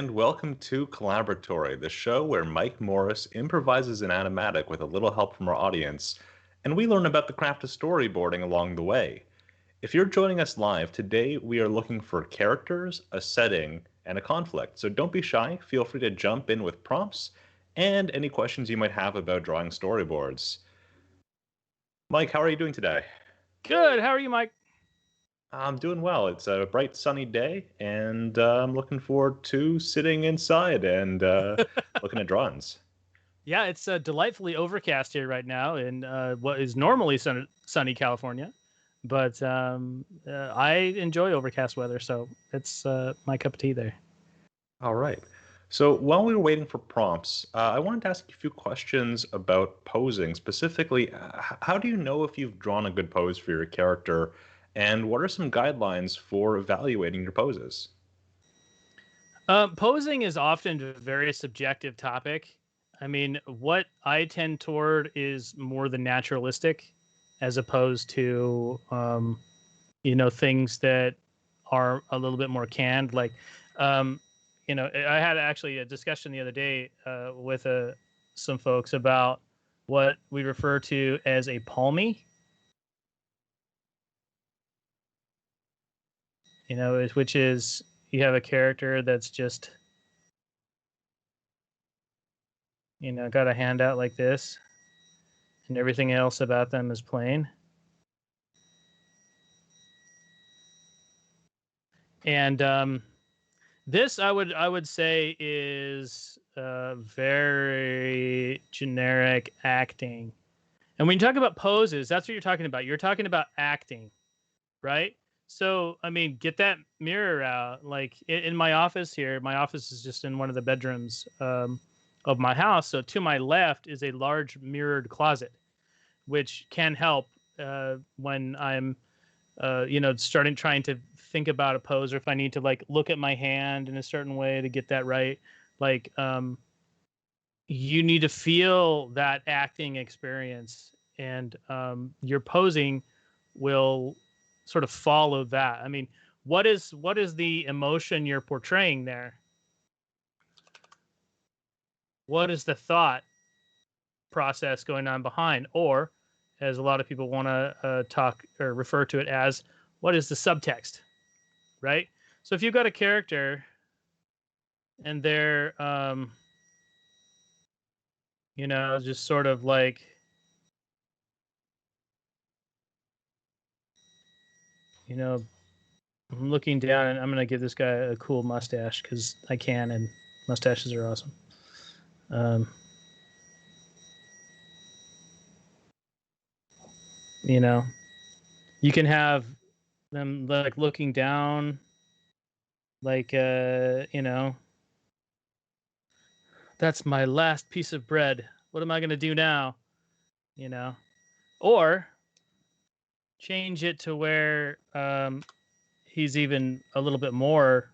and welcome to Collaboratory, the show where Mike Morris improvises an animatic with a little help from our audience, and we learn about the craft of storyboarding along the way. If you're joining us live, today we are looking for characters, a setting, and a conflict. So don't be shy, feel free to jump in with prompts and any questions you might have about drawing storyboards. Mike, how are you doing today? Good. How are you, Mike? I'm doing well. It's a bright, sunny day, and I'm looking forward to sitting inside and looking at drawings. Yeah, it's delightfully overcast here right now in what is normally sunny California, but I enjoy overcast weather, so it's my cup of tea there. All right. So while we were waiting for prompts, I wanted to ask you a few questions about posing. Specifically, how do you know if you've drawn a good pose for your character, and what are some guidelines for evaluating your poses? Posing is often a very subjective topic. I mean, what I tend toward is more the naturalistic, as opposed to things that are a little bit more canned. Like, um, I had actually a discussion the other day with some folks about what we refer to as a palmy. Which is you have a character that's just got a hand out like this, and everything else about them is plain. And this I would say is very generic acting. And when you talk about poses, that's what you're talking about. You're talking about acting, right? So, I mean, get that mirror out. Like in my office here, my office is just in one of the bedrooms of my house. So to my left is a large mirrored closet, which can help when I'm trying to think about a pose, or if I need to like look at my hand in a certain way to get that right. Like, you need to feel that acting experience, and your posing will sort of follow that. I mean, what is the emotion you're portraying there? What is the thought process going on behind? Or, as a lot of people want to talk or refer to it as, what is the subtext? Right? So if you've got a character and they're just sort of like, I'm looking down and I'm going to give this guy a cool mustache because I can, and mustaches are awesome. You can have them like looking down, like, that's my last piece of bread. What am I going to do now? Or change it to where he's even a little bit more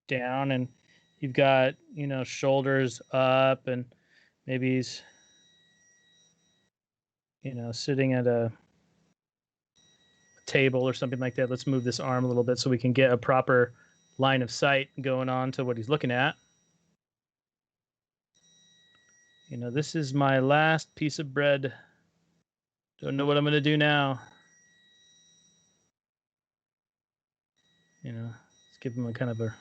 down, and you've got shoulders up, and maybe he's sitting at a table or something like that. Let's move this arm a little bit so we can get a proper line of sight going on to what he's looking at. This is my last piece of bread. Don't know what I'm going to do now. Let's give him a kind of a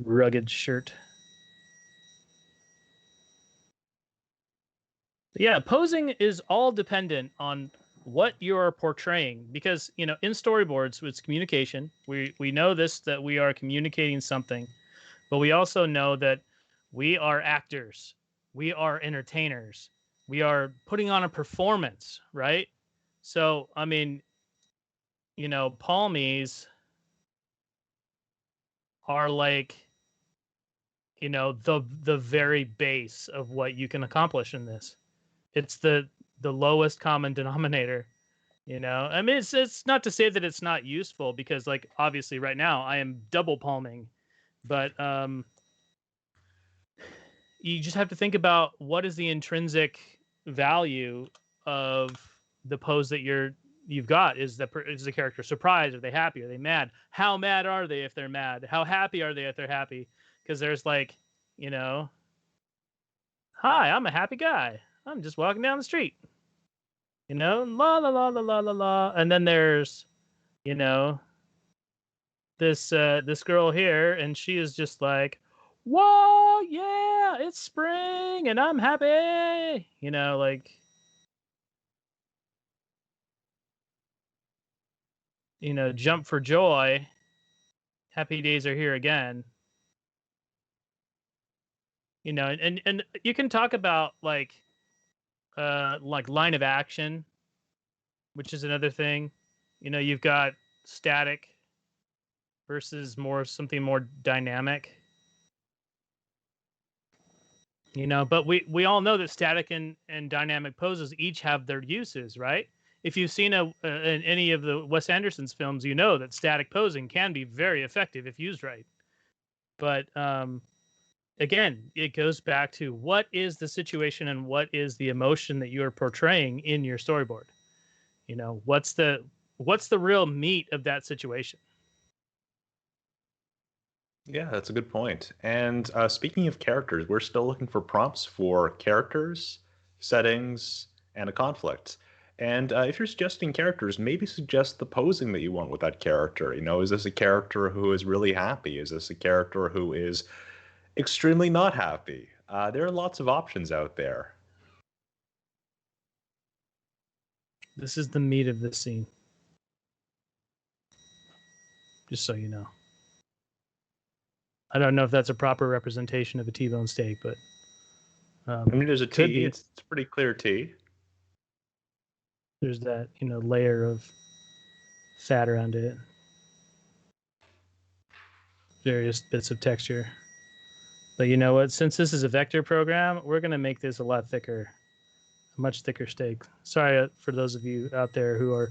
rugged shirt. But yeah, posing is all dependent on what you're portraying, because in storyboards it's communication. We know this, that we are communicating something, but we also know that we are actors, we are entertainers, we are putting on a performance, right? So I mean, palmies are like the very base of what you can accomplish in this. It's the lowest common denominator. I mean, it's not to say that it's not useful, because like obviously right now I am double palming, but you just have to think about what is the intrinsic value of the pose that you've got. Is the character surprised? Are they happy? Are they mad? How mad are they if they're mad? How happy are they if they're happy? because there's like, you know, hi, I'm a happy guy. I'm just walking down the street. You know, la la la la la la la. And then there's, you know, this girl here, and she is just like, whoa, yeah, it's spring and I'm happy. You know, like, you know, jump for joy. Happy days are here again. You know, and you can talk about like line of action, which is another thing. You know, you've got static versus something more dynamic. You know, but we all know that static and dynamic poses each have their uses, right? If you've seen in any of the Wes Anderson's films, you know that static posing can be very effective if used right. But again, it goes back to what is the situation and what is the emotion that you are portraying in your storyboard. You know, what's the real meat of that situation? Yeah, that's a good point. And speaking of characters, we're still looking for prompts for characters, settings, and a conflict. And if you're suggesting characters, maybe suggest the posing that you want with that character. You know, is this a character who is really happy? Is this a character who is extremely not happy? There are lots of options out there. This is the meat of this scene. Just so you know. I don't know if that's a proper representation of a T-bone steak, but I mean, there's a could T. be. It's a pretty clear T. There's that, you know, layer of fat around it. Various bits of texture. But you know what? Since this is a vector program, we're going to make this a lot thicker, a much thicker steak. Sorry for those of you out there who are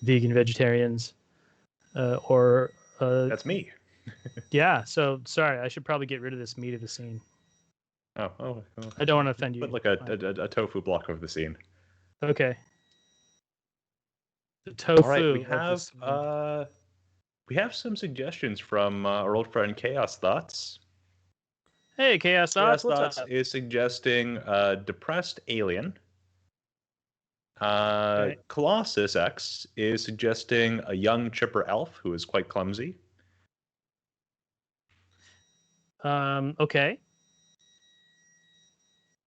vegan, vegetarians, or That's me. yeah. So sorry, I should probably get rid of this meat of the scene. Oh. I don't want to offend you. Put like a tofu block over the scene. Okay. The tofu. All right, Of we have some suggestions from our old friend Chaos Thoughts. Hey, Chaos Thoughts, what's Thoughts up? is suggesting depressed alien. Okay. Colossus X is suggesting a young chipper elf who is quite clumsy. Okay.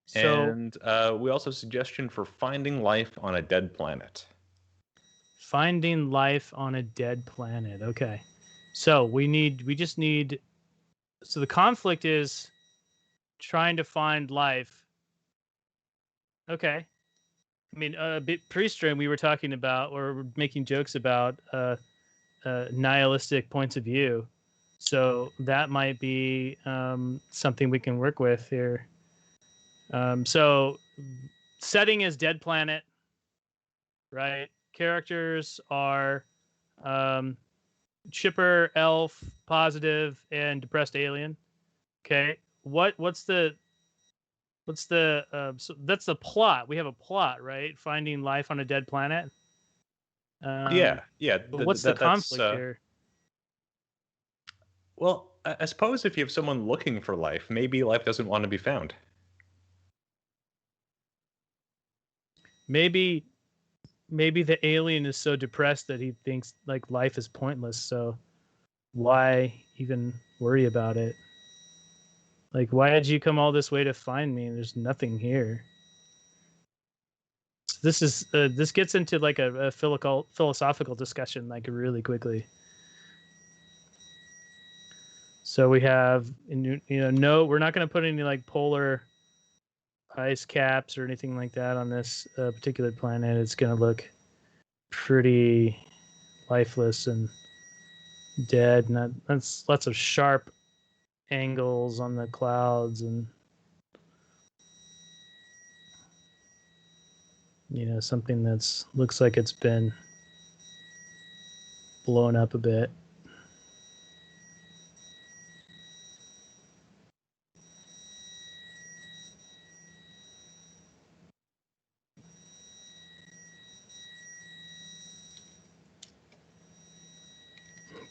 So, And we also have a suggestion for finding life on a dead planet. finding life on a dead planet. Okay. So we just need, so the conflict is trying to find life. Okay. I mean, a bit pre-stream we were talking about, or making jokes about nihilistic points of view. So that might be something we can work with here. So setting is dead planet, right? Characters are chipper, elf, positive, and depressed alien. Okay. What's the so that's the plot. We have a plot, right? Finding life on a dead planet. Yeah. But what's the conflict That's here? well, I suppose if you have someone looking for life, maybe life doesn't want to be found. Maybe the alien is so depressed that he thinks like life is pointless. So why even worry about it? Like, why did you come all this way to find me? There's nothing here. So this gets into like a philosophical discussion like really quickly. So we have, you know, no, we're not going to put any like polar ice caps or anything like that on this particular planet. It's going to look pretty lifeless and dead. And that's lots of sharp angles on the clouds, and you know, something that's looks like it's been blown up a bit.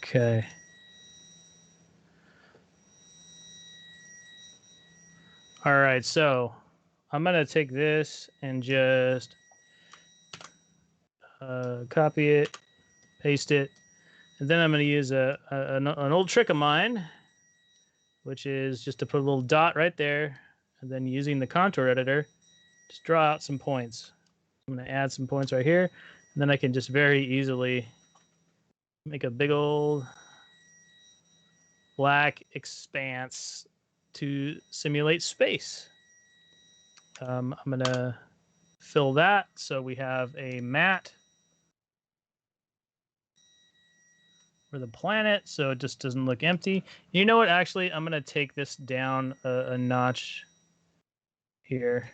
Okay. right, so I'm going to take this and just copy it, paste it, and then I'm going to use an old trick of mine, which is just to put a little dot right there, and then using the contour editor, just draw out some points. I'm going to add some points right here, and then I can just very easily make a big old black expanse to simulate space. I'm going to fill that so we have a matte for the planet so it just doesn't look empty. You know what? Actually, I'm going to take this down a notch here,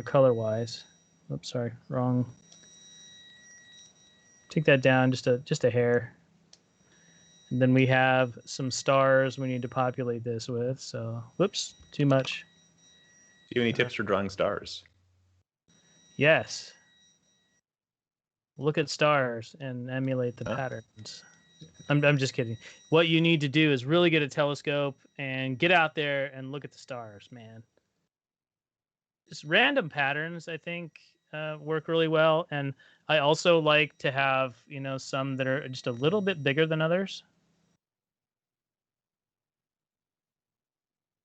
color-wise. Oops, sorry, wrong. Take that down just a hair. And then we have some stars we need to populate this with. So, whoops, too much. Do you have any tips for drawing stars? Yes. Look at stars and emulate the patterns. I'm just kidding. What you need to do is really get a telescope and get out there and look at the stars, man. Just random patterns, I think, work really well. And I also like to have, some that are just a little bit bigger than others.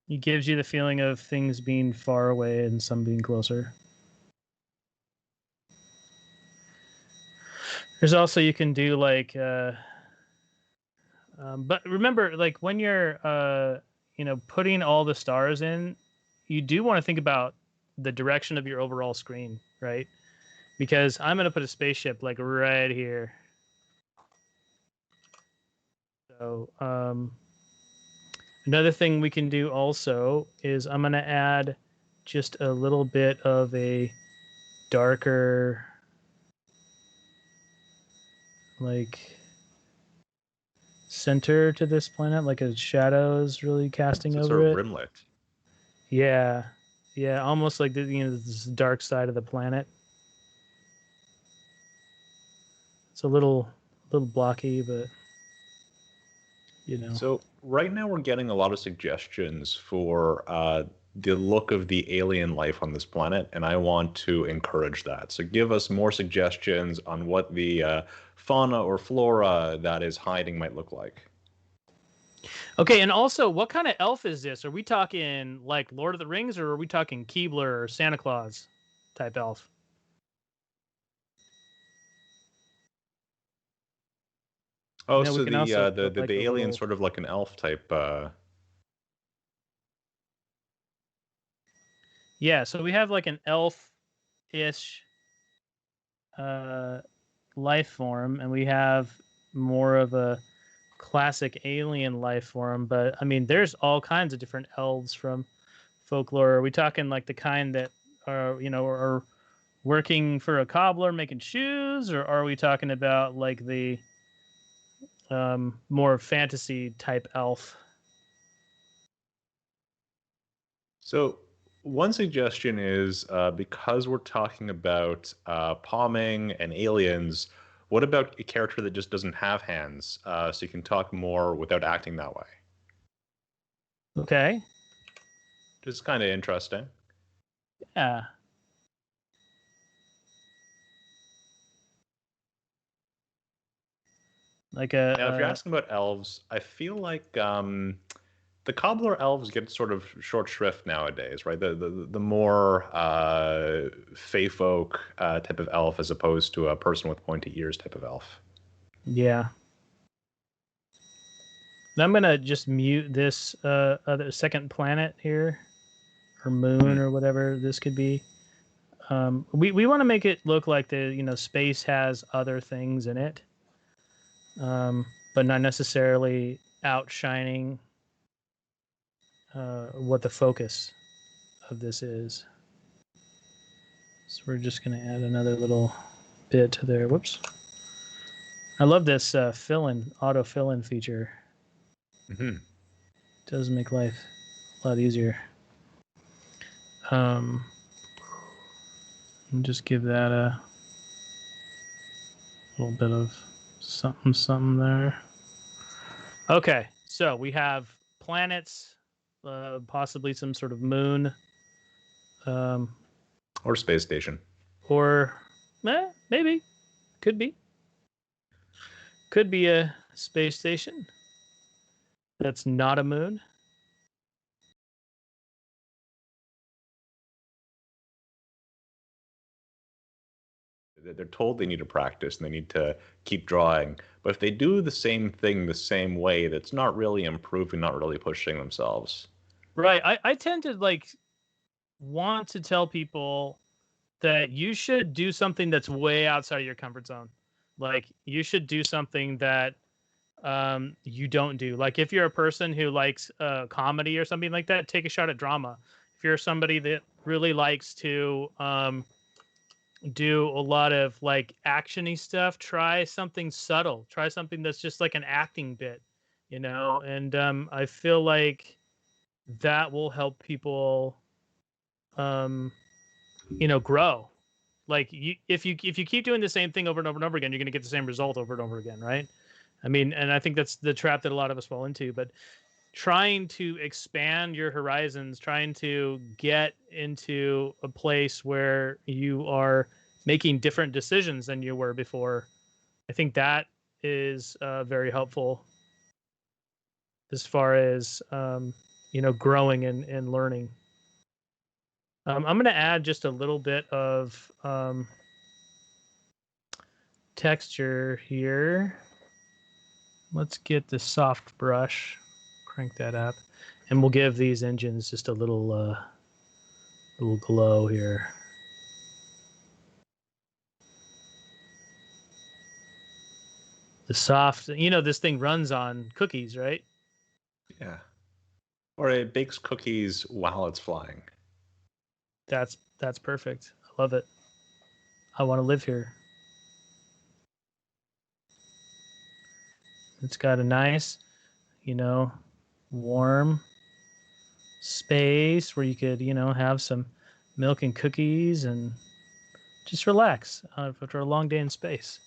It gives you the feeling of things being far away and some being closer. There's also, you can do like, but remember, like when you're, putting all the stars in, you do want to think about the direction of your overall screen, right? Because I'm going to put a spaceship like right here. So, another thing we can do also is I'm going to add just a little bit of a darker, like, center to this planet, like a shadows really casting over sort of it. rimlet. Yeah, almost like this dark side of the planet. It's a little blocky, but So right now we're getting a lot of suggestions for the look of the alien life on this planet, and I want to encourage that. So give us more suggestions on what the fauna or flora that is hiding might look like. Okay, and also, what kind of elf is this? Are we talking like Lord of the Rings, or are we talking Keebler or Santa Claus type elf? Oh, so we can also put the like a alien little... sort of like an elf type. Yeah, so we have like an elf-ish life form, and we have more of a classic alien life form. But I mean, there's all kinds of different elves from folklore. Are we talking like the kind that are working for a cobbler making shoes, or are we talking about like the more fantasy type elf? So one suggestion is because we're talking about palming and aliens, what about a character that just doesn't have hands, so you can talk more without acting that way? Okay. Which is kind of interesting. Yeah. Like Now, if you're asking about elves, I feel like the cobbler elves get sort of short shrift nowadays, right? The more fey folk type of elf as opposed to a person with pointy ears type of elf. yeah. I'm gonna just mute this other second planet here, or moon, or whatever this could be. We want to make it look like the space has other things in it, but not necessarily outshining what the focus of this is. So we're just gonna add another little bit to there. Whoops. I love this auto fill-in feature. Mm-hmm. It does make life a lot easier. And just give that a little bit of something there. Okay, so we have planets possibly some sort of moon, or space station. or maybe could be a space station that's not a moon. They're told they need to practice and they need to keep drawing. But if they do the same thing the same way, that's not really improving, not really pushing themselves. Right. I tend to like want to tell people that you should do something that's way outside of your comfort zone. Like you should do something that you don't do. Like if you're a person who likes comedy or something like that, take a shot at drama. If you're somebody that really likes to do a lot of like actiony stuff, try something subtle. Try something that's just like an acting bit, you know. And I feel like that will help people, you know, grow. Like if you keep doing the same thing over and over and over again, you're going to get the same result over and over again, right? I mean, and I think that's the trap that a lot of us fall into. But trying to expand your horizons, trying to get into a place where you are making different decisions than you were before, I think that is very helpful as far as you know, growing and learning. I'm going to add just a little bit of texture here. Let's get the soft brush, crank that up, and we'll give these engines just a little glow here. The soft, you know, this thing runs on cookies, right? Yeah. Or it bakes cookies while it's flying. That's perfect. I love it. I want to live here. It's got a nice, you know, warm space where you could, you know, have some milk and cookies and just relax after a long day in space.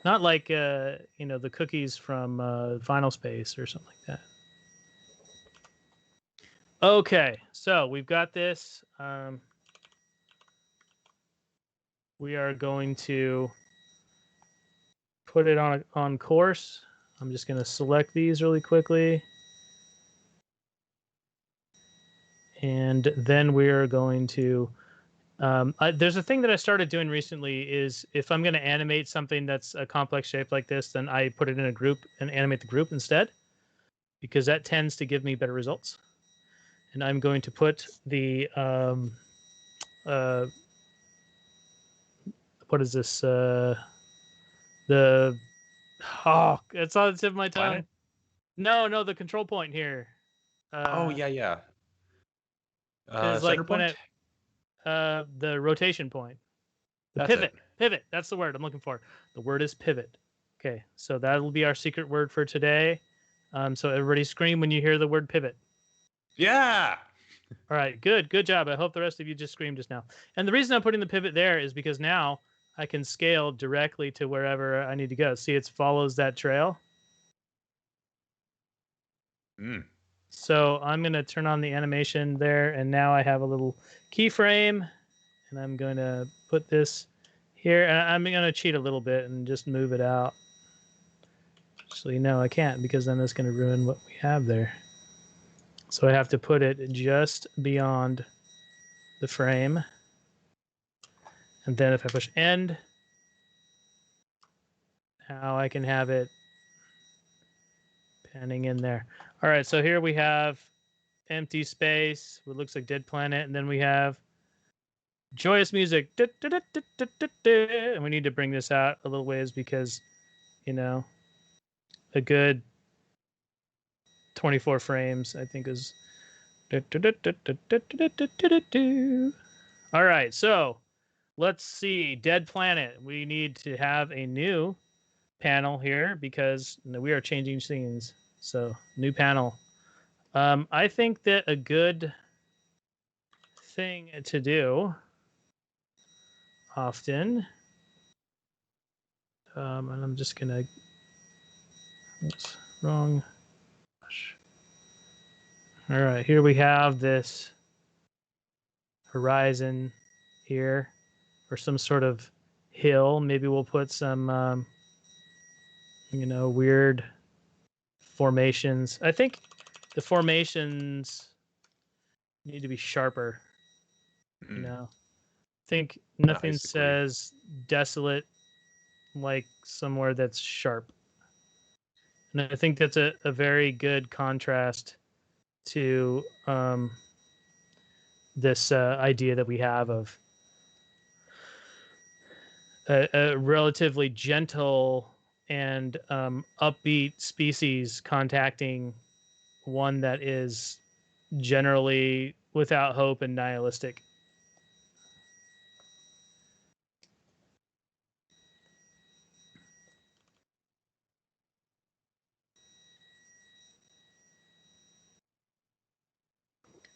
Not like, you know, the cookies from Final Space or something like that. Okay, so we've got this. We are going to put it on course. I'm just going to select these really quickly. And then we are going to, there's a thing that I started doing recently is if I'm going to animate something that's a complex shape like this, then I put it in a group and animate the group instead, because that tends to give me better results. And I'm going to put the, what is this? The, oh, it's on the tip of my tongue. Planet? No, the control point here. Oh, yeah. Because Center like when point? it, the rotation point. The That's pivot. it. Pivot. That's the word I'm looking for. The word is pivot. Okay, so that'll be our secret word for today. So everybody scream when you hear the word pivot. Yeah. All right, good job. I hope the rest of you just screamed just now. And the reason I'm putting the pivot there is because now I can scale directly to wherever I need to go. See, it follows that trail. So I'm going to turn on the animation there, and now I have a little keyframe, and I'm going to put this here, and I'm going to cheat a little bit and just move it out. Actually, no, I can't, because then that's going to ruin what we have there. So I have to put it just beyond the frame. And then if I push end, now I can have it panning in there. All right, so here we have empty space, what looks like dead planet, and then we have joyous music. And we need to bring this out a little ways because, you know, a good 24 frames, I think, is. All right, so let's see. Dead planet. We need to have a new panel here because we are changing scenes. So new panel. I think that a good thing to do often, and I'm just gonna, oops, wrong. All right, here we have this horizon here, or some sort of hill. Maybe we'll put some, weird formations. I think the formations need to be sharper. I think nothing Nice, agreed. says desolate like somewhere that's sharp. And I think that's a very good contrast to this idea that we have of a relatively gentle and upbeat species contacting one that is generally without hope and nihilistic.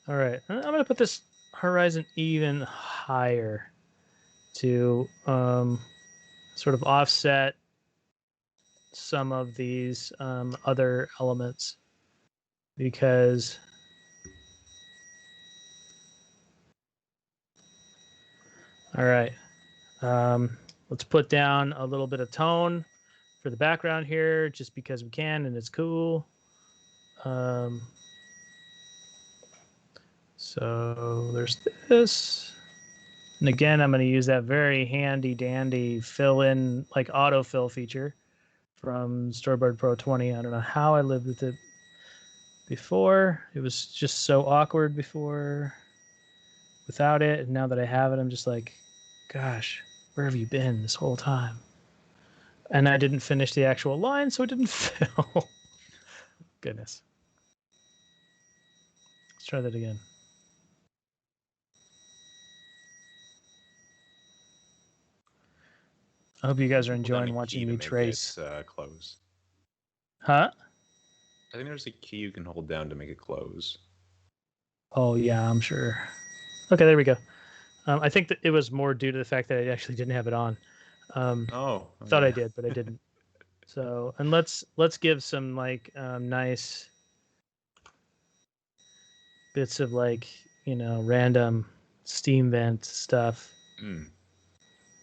All right, I'm going to put this horizon even higher to sort of offset some of these other elements, because all right, let's put down a little bit of tone for the background here, just because we can and it's cool. So there's this. And again, I'm going to use that very handy dandy fill in, like autofill feature from Storyboard Pro 20. I don't know how I lived with it before. It was just so awkward before without it. And now that I have it, I'm just like, gosh, where have you been this whole time? And I didn't finish the actual line, so it didn't fill. Goodness. Let's try that again. I hope you guys are enjoying watching me trace. Close. Huh? I think there's a key you can hold down to make it close. Oh, yeah, I'm sure. Okay, there we go. I think that it was more due to the fact that I actually didn't have it on. Thought I did, but I didn't. So, and let's give some like nice bits of like, random steam vent stuff.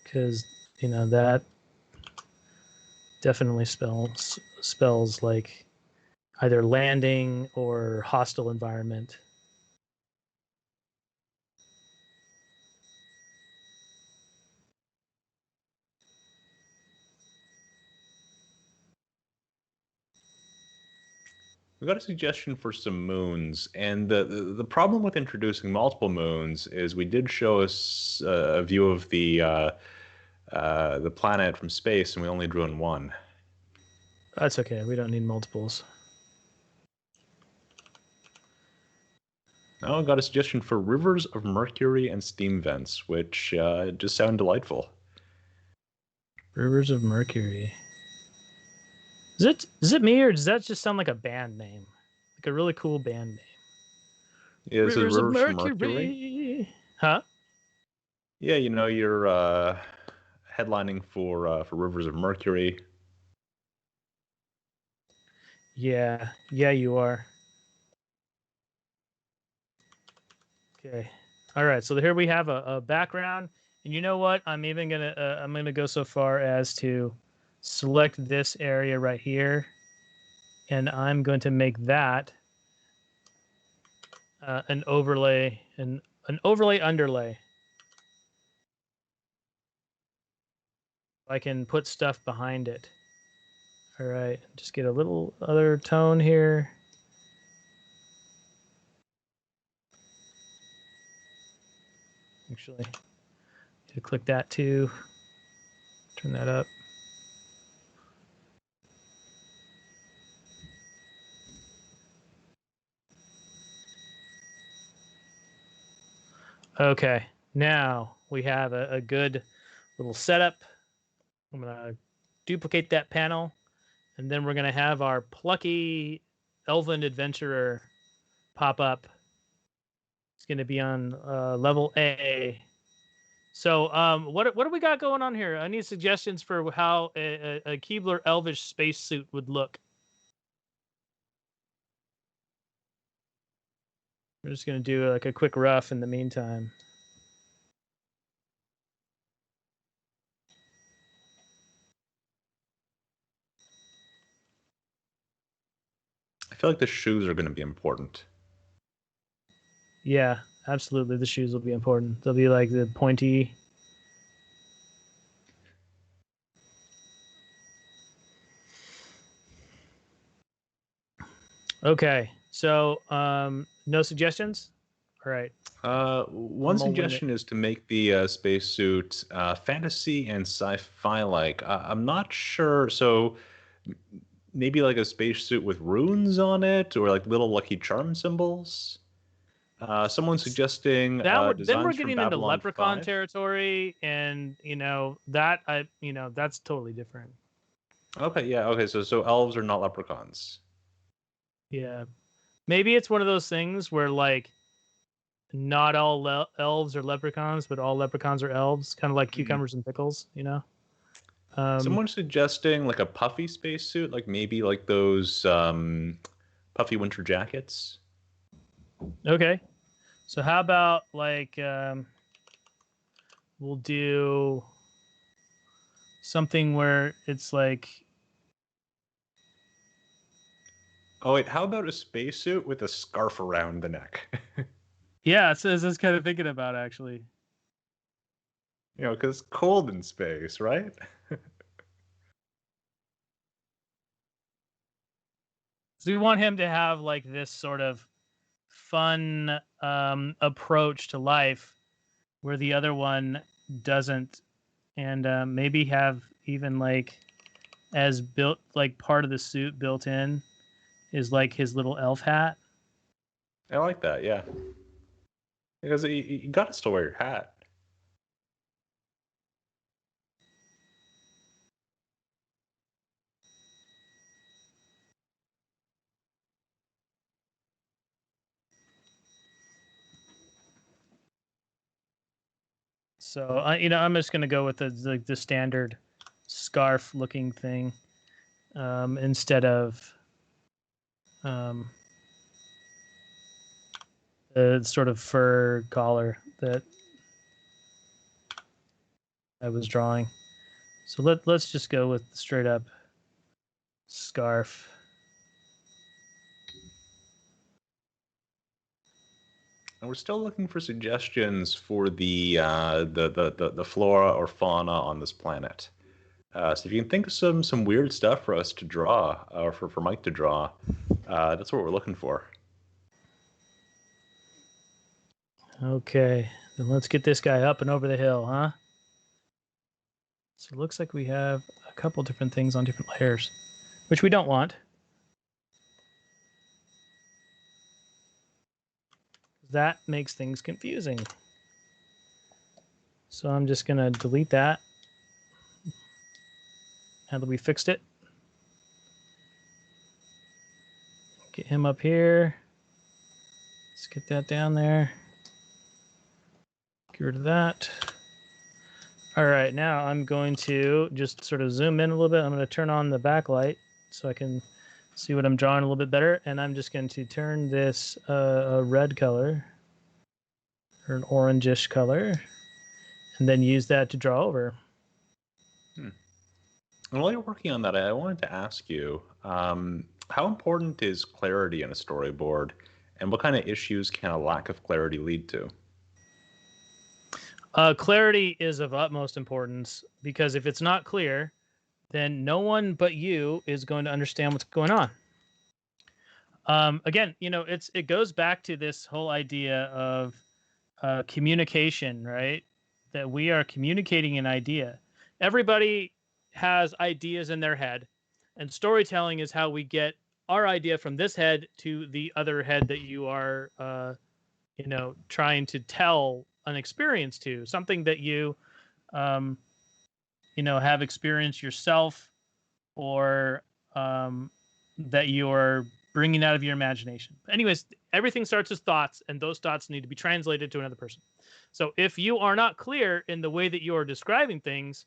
Because, that definitely spells like either landing or hostile environment. We got a suggestion for some moons, and the problem with introducing multiple moons is we did show us a view of the planet from space, and we only drew in one. That's okay. We don't need multiples. Oh, I got a suggestion for rivers of mercury and steam vents, which just sound delightful. Rivers of Mercury. Is it me, or does that just sound like a band name? Like a really cool band name? Yeah, this is Rivers of rivers from Mercury. Mercury. Huh? Yeah, you're headlining for Rivers of Mercury. Yeah, you are. Okay. All right. So here we have a background, and you know what? I'm even gonna go so far as to select this area right here, and I'm going to make that an overlay, an overlay underlay. I can put stuff behind it. All right. Just get a little other tone here. Actually, to click that too. Turn that up. Okay, now we have a good little setup. I'm gonna duplicate that panel, and then we're gonna have our plucky elven adventurer pop up. It's gonna be on level A. So, what do we got going on here? I need suggestions for how a Keebler Elvish spacesuit would look. We're just going to do like a quick rough in the meantime. I feel like the shoes are going to be important. Yeah, absolutely. The shoes will be important. They'll be like the pointy. Okay, so no suggestions. All right. One suggestion is to make the spacesuit fantasy and sci-fi like. I'm not sure. So maybe like a spacesuit with runes on it, or like little Lucky Charm symbols. Someone's suggesting Then we're designs from getting into Babylon leprechaun 5. territory, and that's totally different. Okay, yeah, okay. So elves are not leprechauns. Yeah, maybe it's one of those things where like not all elves are leprechauns, but all leprechauns are elves, kind of like cucumbers and pickles, you know. Someone's suggesting like a puffy spacesuit, like maybe like those puffy winter jackets. Okay, so how about like we'll do something where it's like, Oh wait, how about a spacesuit with a scarf around the neck? yeah, it says it's kind of thinking about actually. You know, because it's cold in space, right? So we want him to have like this sort of fun approach to life where the other one doesn't, and maybe have even like as built like part of the suit built in is like his little elf hat. I like that, yeah. Because you gotta still wear your hat. So I'm just gonna go with the standard scarf looking thing instead of the sort of fur collar that I was drawing. So let's just go with the straight up scarf. And we're still looking for suggestions for the flora or fauna on this planet. So if you can think of some weird stuff for us to draw, or for Mike to draw, that's what we're looking for. Okay, then let's get this guy up and over the hill, huh? So it looks like we have a couple different things on different layers, which we don't want. That makes things confusing. So I'm just going to delete that. Now that we fixed it. Get him up here. Let's get that down there. Get rid of that. All right, now I'm going to just sort of zoom in a little bit. I'm going to turn on the backlight so I can see what I'm drawing a little bit better. And I'm just going to turn this a red color or an orangish color and then use that to draw over. And while you're working on that, I wanted to ask you, how important is clarity in a storyboard, and what kind of issues can a lack of clarity lead to? Clarity is of utmost importance because if it's not clear, then no one but you is going to understand what's going on. Again, it goes back to this whole idea of communication, right? That we are communicating an idea. Everybody has ideas in their head, and storytelling is how we get our idea from this head to the other head that you are, trying to tell an experience to, something that you, have experienced yourself, or that you're bringing out of your imagination. Anyways, everything starts as thoughts, and those thoughts need to be translated to another person. So if you are not clear in the way that you are describing things,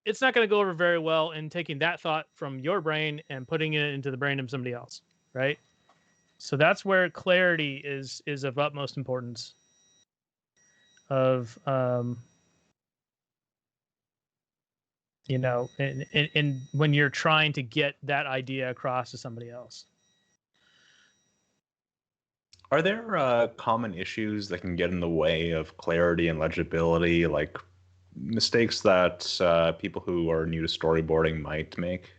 it's not going to go over very well in taking that thought from your brain and putting it into the brain of somebody else, right? So that's where clarity is of utmost importance. Of you know, and when you're trying to get that idea across to somebody else. Are there common issues that can get in the way of clarity and legibility, like mistakes that people who are new to storyboarding might make?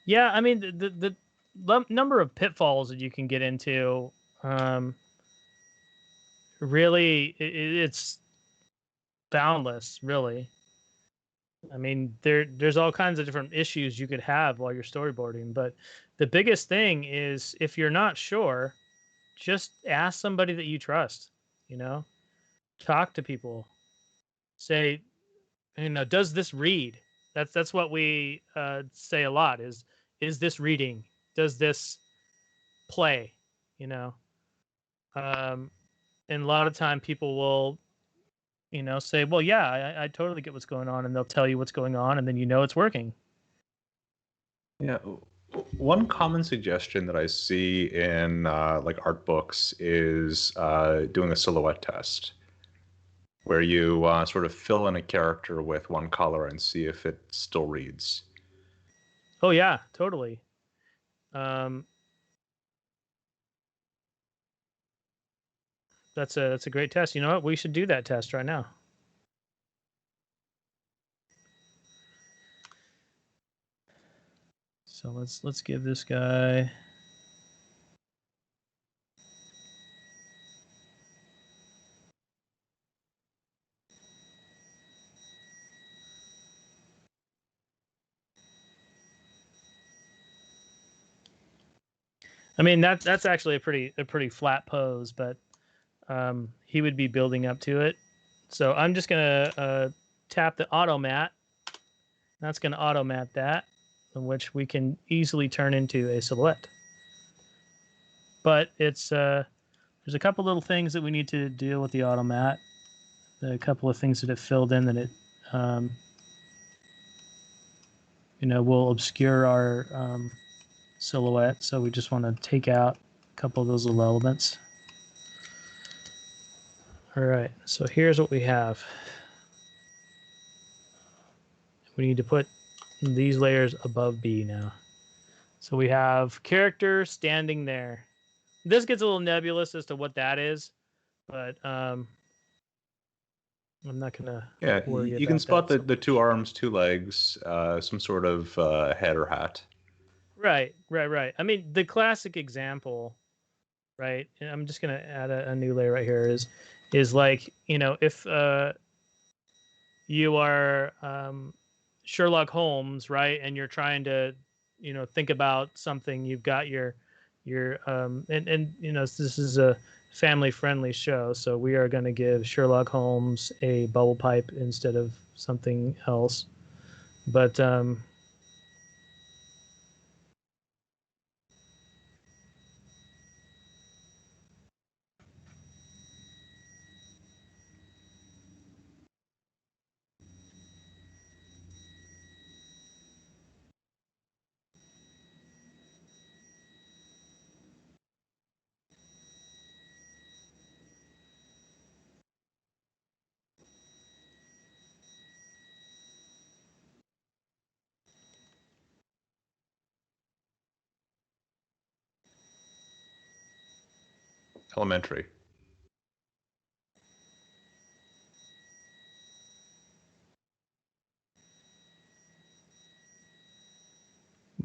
Yeah, I mean the number of pitfalls that you can get into, really, it's boundless. Really, I mean there's all kinds of different issues you could have while you're storyboarding, but the biggest thing is if you're not sure, just ask somebody that you trust. You know, talk to people. Say, does this read? That's what we say a lot. Is this reading? Does this play? You know, and a lot of time people will, say, well, yeah, I totally get what's going on, and they'll tell you what's going on, and then it's working. Yeah. One common suggestion that I see in like art books is doing a silhouette test, where you sort of fill in a character with one color and see if it still reads. Oh yeah, totally. Um, that's a great test. You know what? We should do that test right now. So let's give this guy. I mean that's actually a pretty flat pose, but he would be building up to it. So I'm just gonna tap the automat. That's gonna automat that, which we can easily turn into a silhouette. But it's there's a couple little things that we need to deal with the automat. A couple of things that it filled in that it um, will obscure our silhouette. So we just want to take out a couple of those little elements. All right, so here's what we have. We need to put these layers above B now. So we have character standing there. This gets a little nebulous as to what that is, but I'm not gonna worry You can about spot that. the two arms, two legs, some sort of head or hat. Right. I mean, the classic example, right? And I'm just gonna add a new layer right here. Is like, if you are Sherlock Holmes, right, and you're trying to, think about something. You've got your and this is a family friendly show, so we are going to give Sherlock Holmes a bubble pipe instead of something else. But Elementary.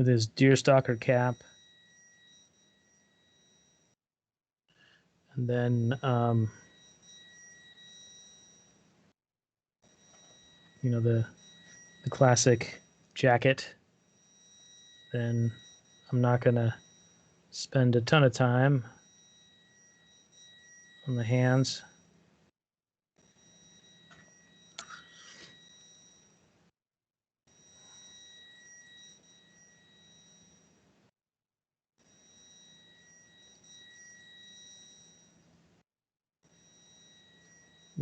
with his deerstalker cap, and then the classic jacket. Then I'm not gonna spend a ton of time on the hands.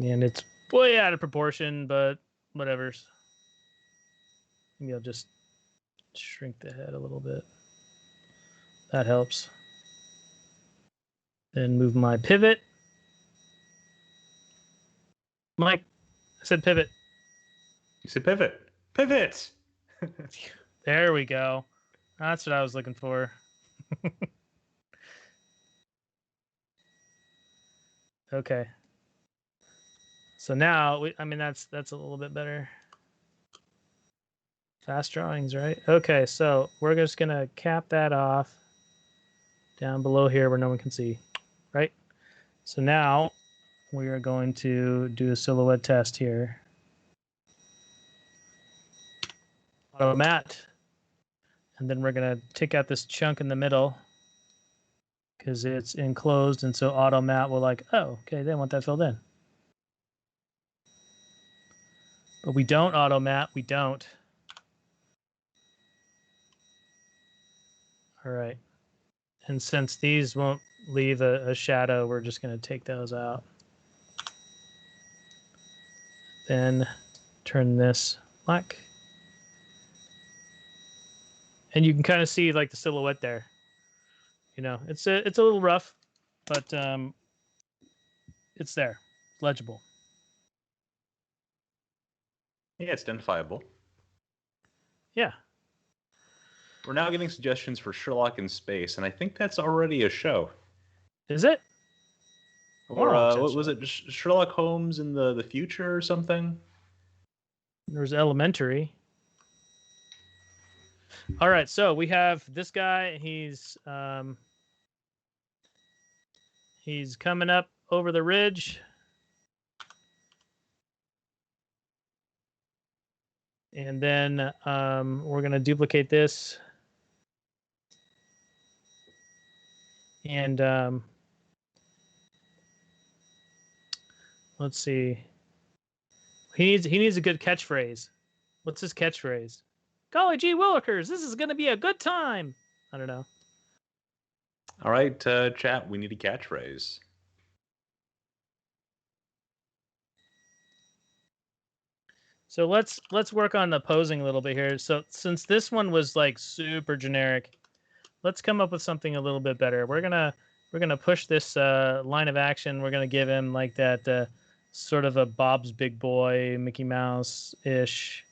And it's way out of proportion, but whatever's. Maybe I'll just shrink the head a little bit. That helps. Then move my pivot. Mike, I said pivot. You said pivot. Pivot! There we go. That's what I was looking for. Okay. So now, I mean, that's a little bit better. Fast drawings, right? Okay, so we're just going to cap that off down below here where no one can see, right? So now we are going to do a silhouette test here. Auto matte. And then we're going to take out this chunk in the middle because it's enclosed. And so auto matte will like, oh, okay, they want that filled in. But we don't auto matte. We don't. All right. And since these won't leave a shadow, we're just going to take those out. Then turn this black. And you can kind of see like the silhouette there. You know, it's a little rough, but it's there. It's legible. Yeah, it's identifiable. Yeah. We're now getting suggestions for Sherlock in Space, and I think that's already a show. Is it? Or what was it? Sherlock Holmes in the future or something? There's Elementary. All right, so we have this guy. He's coming up over the ridge. And then we're going to duplicate this. And let's see. He needs a good catchphrase. What's his catchphrase? Golly gee willikers, this is going to be a good time. I don't know. All right, chat, we need a catchphrase. So let's work on the posing a little bit here. So since this one was like super generic, let's come up with something a little bit better. We're gonna push this line of action. We're gonna give him like that sort of a Bob's Big Boy, Mickey Mouse ish,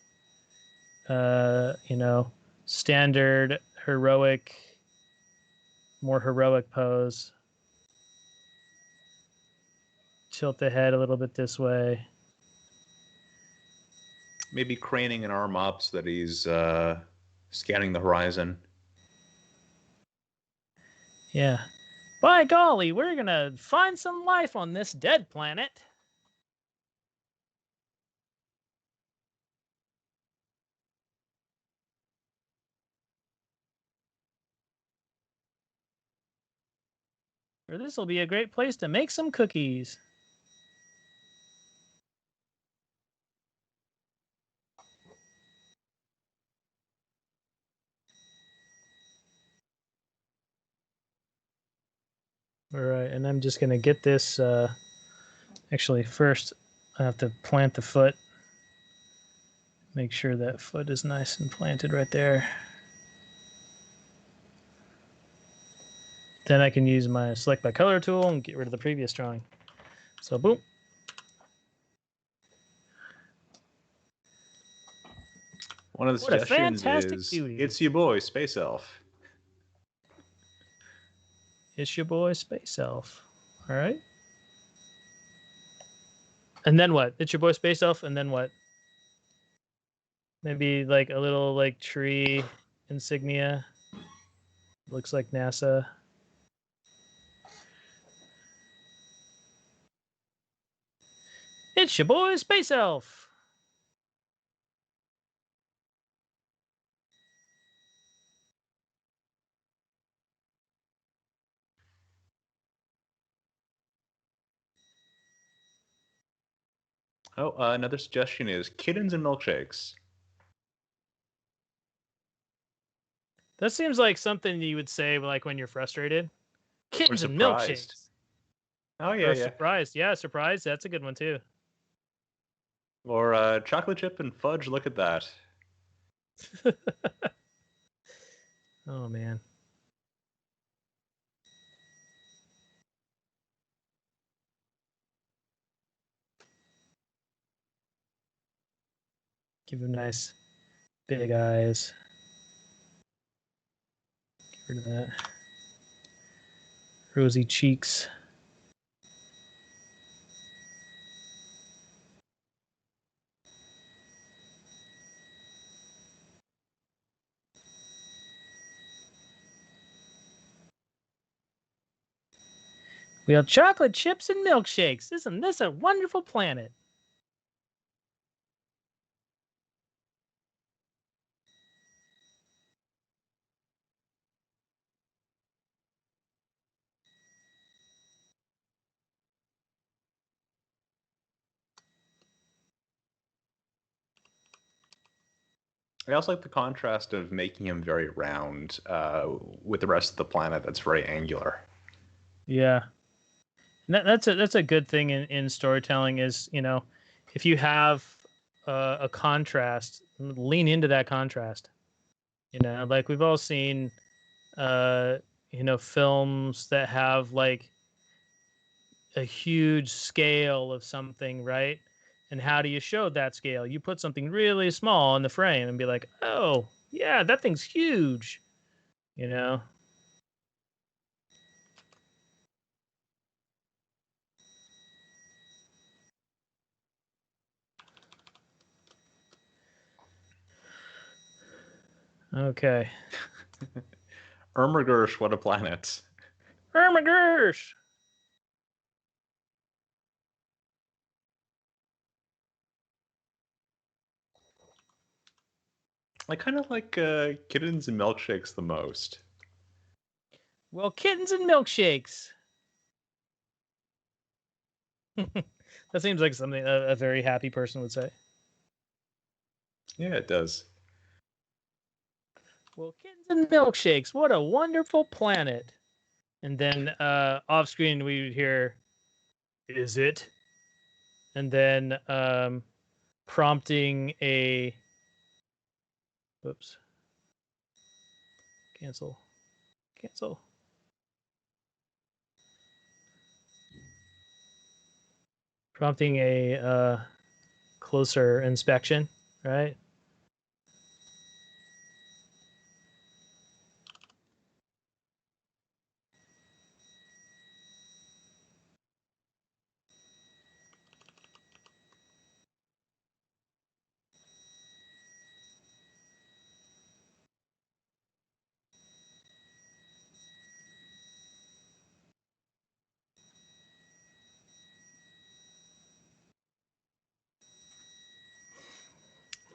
you know, standard heroic, more heroic pose. Tilt the head a little bit this way. Maybe craning an arm up so that he's scanning the horizon. Yeah. By golly, we're going to find some life on this dead planet. Or this will be a great place to make some cookies. All right, and I'm just going to get this. Actually, first, I have to plant the foot. Make sure that foot is nice and planted right there. Then I can use my select by color tool and get rid of the previous drawing. So boom. One of the suggestions is beauty. It's your boy, Space Elf. It's your boy, Space Elf. All right. And then what? It's your boy, Space Elf, and then what? Maybe like a little like tree insignia. Looks like NASA. It's your boy, Space Elf. Oh, another suggestion is kittens and milkshakes. That seems like something you would say like when you're frustrated. Kittens and milkshakes. Oh, yeah, yeah. Surprised. Yeah, surprised. That's a good one, too. Or chocolate chip and fudge. Look at that. Oh man. Give him nice big eyes. Get rid of that. Rosy cheeks. We have chocolate chips and milkshakes. Isn't this a wonderful planet? I also like the contrast of making him very round with the rest of the planet that's very angular. Yeah. That's a good thing in storytelling is, you know, if you have a contrast, lean into that contrast. You know, like we've all seen, you know, films that have like a huge scale of something, right? And how do you show that scale? You put something really small in the frame and be like, oh, yeah, that thing's huge, you know? Okay. Ermagursh, what a planet. Oh my gosh. I kind of like Kittens and milkshakes the most. Well, kittens and milkshakes. That seems like something a very happy person would say. Yeah, it does. Well, kittens and milkshakes. What a wonderful planet. And then off screen, we would hear, is it? And then prompting a, whoops, cancel, cancel. Prompting a closer inspection, right?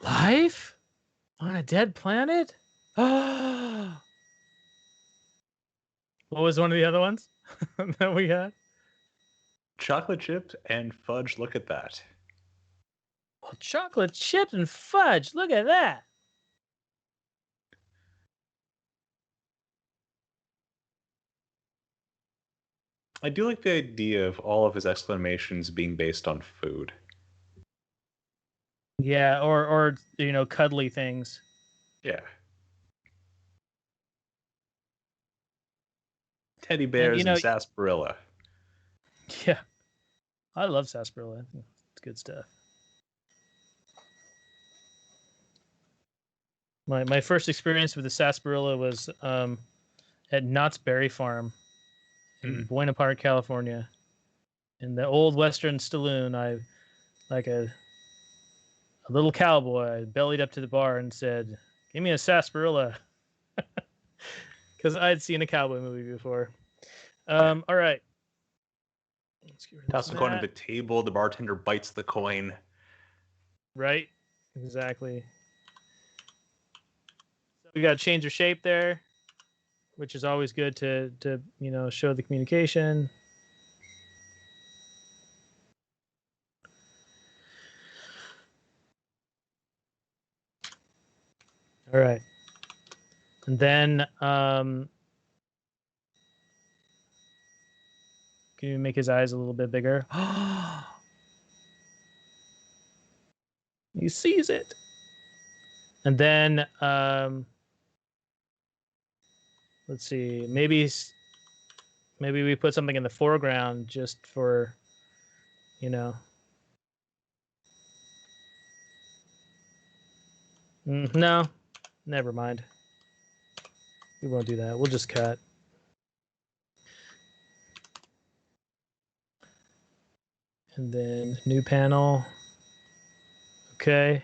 Life on a dead planet? What was one of the other ones that we had? Chocolate chip and fudge, look at that. Well, chocolate chips and fudge. Look at that. I do like the idea of all of his exclamations being based on food. Yeah, or you know, cuddly things. Yeah. Teddy And you bears and know, sarsaparilla. yeah, I love sarsaparilla. I think it's good stuff. My first experience with the sarsaparilla was at Knott's Berry Farm in Buena Park, California. In the old Western Saloon, I like a little cowboy bellied up to the bar and said, "Give me a sarsaparilla," because I'd seen a cowboy movie before. All right. Let's get rid of Toss the coin on the that. table. The bartender bites the coin. Right. Exactly. So we got to change the shape there, which is always good to you know, show the communication. All right. And then can you make his eyes a little bit bigger? He sees it. And then let's see, maybe we put something in the foreground just for, you know. No, never mind. We won't do that. We'll just cut. And then new panel. Okay.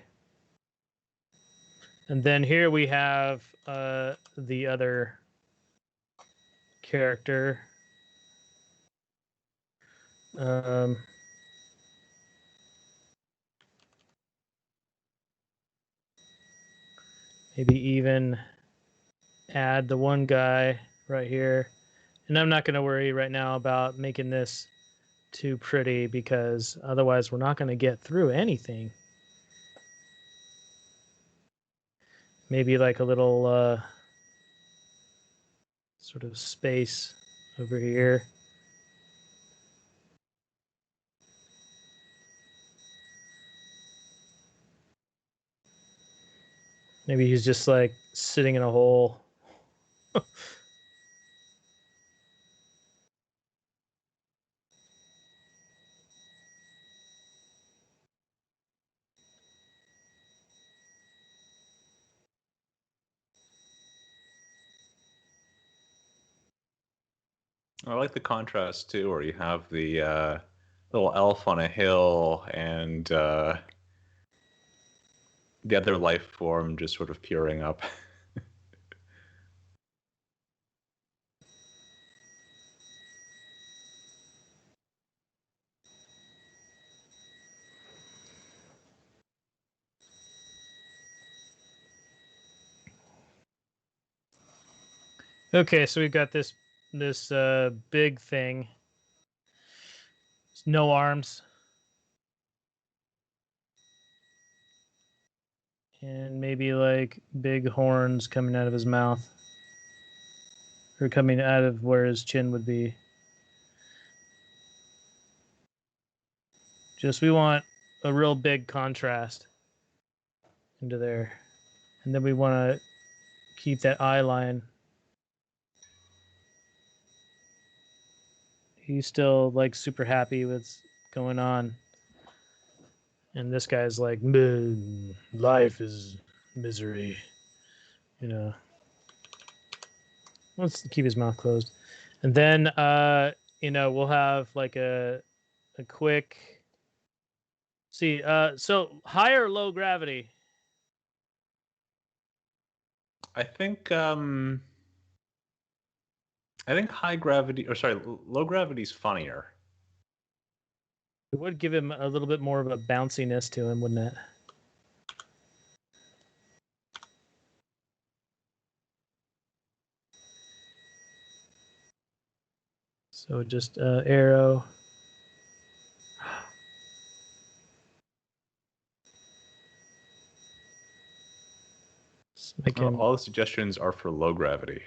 And then here we have the other character. Maybe even add the one guy right here. And I'm not going to worry right now about making this too pretty because otherwise we're not going to get through anything. Maybe like a little sort of space over here. Maybe he's just like sitting in a hole. I like the contrast too, where you have the little elf on a hill and the other life form just sort of peering up. Okay, so we've got this big thing. It's no arms. And maybe like big horns coming out of his mouth. Or coming out of where his chin would be. Just we want a real big contrast into there. And then we want to keep that eye line. He's still like super happy with what's going on. And this guy's like, life is misery. You know. Let's keep his mouth closed. And then you know, we'll have like a quick see, so high or low gravity? I think high gravity, or sorry, low gravity is funnier. It would give him a little bit more of a bounciness to him, wouldn't it? So just arrow. Make him... All the suggestions are for low gravity.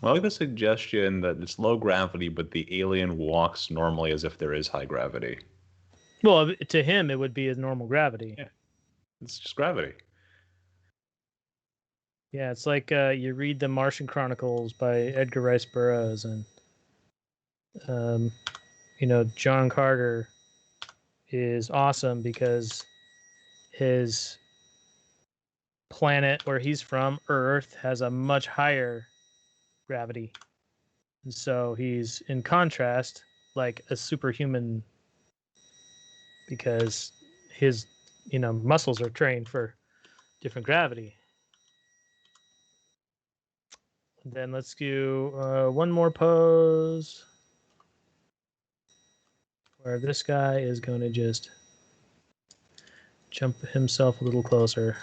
I like the suggestion that it's low gravity, but the alien walks normally as if there is high gravity. Well, to him, it would be his normal gravity. Yeah, it's just gravity. Yeah, it's like you read the Martian Chronicles by Edgar Rice Burroughs, and you know, John Carter is awesome because his planet where he's from, Earth, has a much higher gravity. And so he's in contrast like a superhuman because his, you know, muscles are trained for different gravity. Then let's do one more pose where this guy is going to just jump himself a little closer.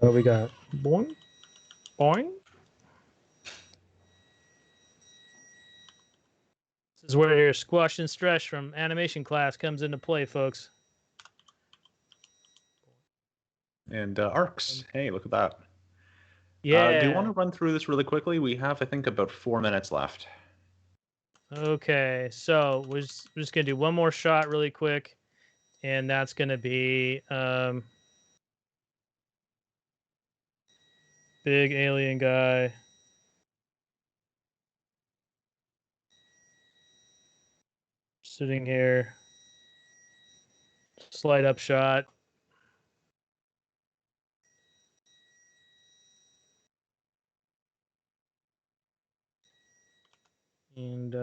What we got? Boing, boing. This is where your squash and stretch from animation class comes into play, folks. And arcs. Hey, look at that. Yeah. Do you want to run through this really quickly? We have, I think, about 4 minutes left. Okay, so we're just gonna do one more shot really quick, and that's gonna be big alien guy. Sitting here. Slide up shot. And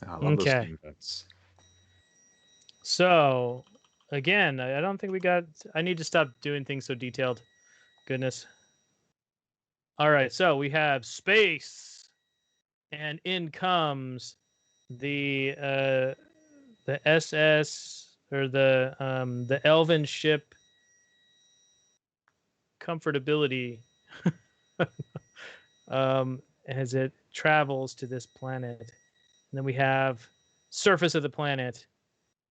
I love those okay. game bets. So again, I don't think we got. I need to stop doing things so detailed. Goodness. All right, so we have space, and in comes the SS or the Elven ship Comfortability as it travels to this planet. And then we have surface of the planet,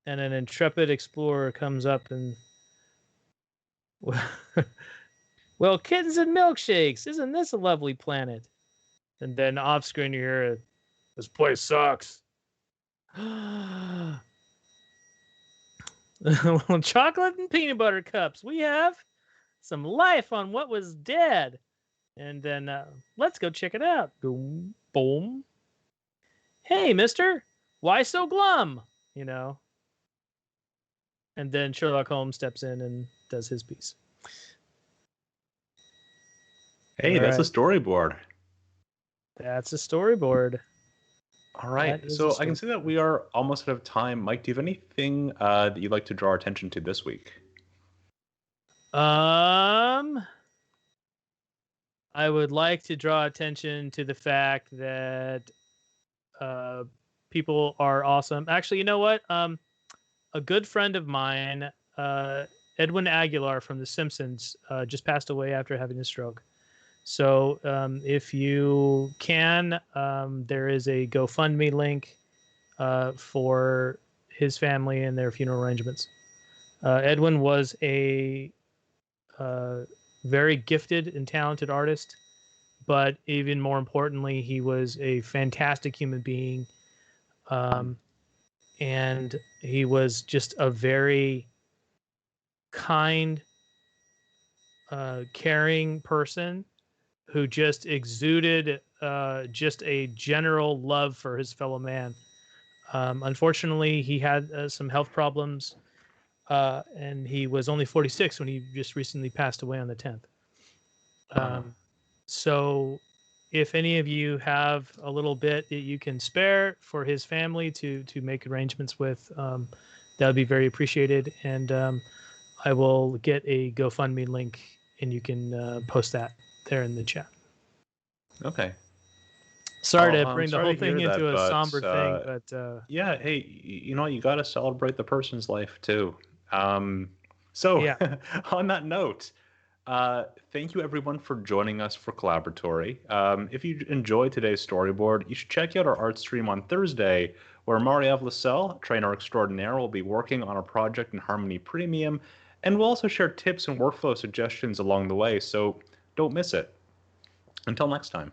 and an intrepid explorer comes up and well, kittens and milkshakes, isn't this a lovely planet? And then off screen you hear, this place sucks. Chocolate and peanut butter cups. We have some life on what was dead. And then let's go check it out. Boom, boom. Hey, mister, why so glum? You know. And then Sherlock Holmes steps in and does his piece. Hey, All that's right. a storyboard. That's a storyboard. All right, so I can see that we are almost out of time. Mike, do you have anything that you'd like to draw attention to this week? I would like to draw attention to the fact that people are awesome. Actually, you know what? A good friend of mine, Edwin Aguilar from The Simpsons, just passed away after having a stroke. So if you can, there is a GoFundMe link for his family and their funeral arrangements. Edwin was a very gifted and talented artist, but even more importantly, he was a fantastic human being. And he was just a very kind, caring person who just exuded just a general love for his fellow man. Unfortunately, he had some health problems, and he was only 46 when he just recently passed away on the 10th. So if any of you have a little bit that you can spare for his family to make arrangements with, that would be very appreciated. And I will get a GoFundMe link, and you can post that there in the chat. Okay. Sorry to bring the whole thing into a somber thing, but yeah, hey, you know what? You got to celebrate the person's life too. So yeah. On that note, thank you everyone for joining us for Collaboratory. If you enjoyed today's storyboard, you should check out our art stream on Thursday, where Marie-Eve Lasselle, trainer extraordinaire, will be working on a project in Harmony Premium, and we'll also share tips and workflow suggestions along the way, so don't miss it. Until next time.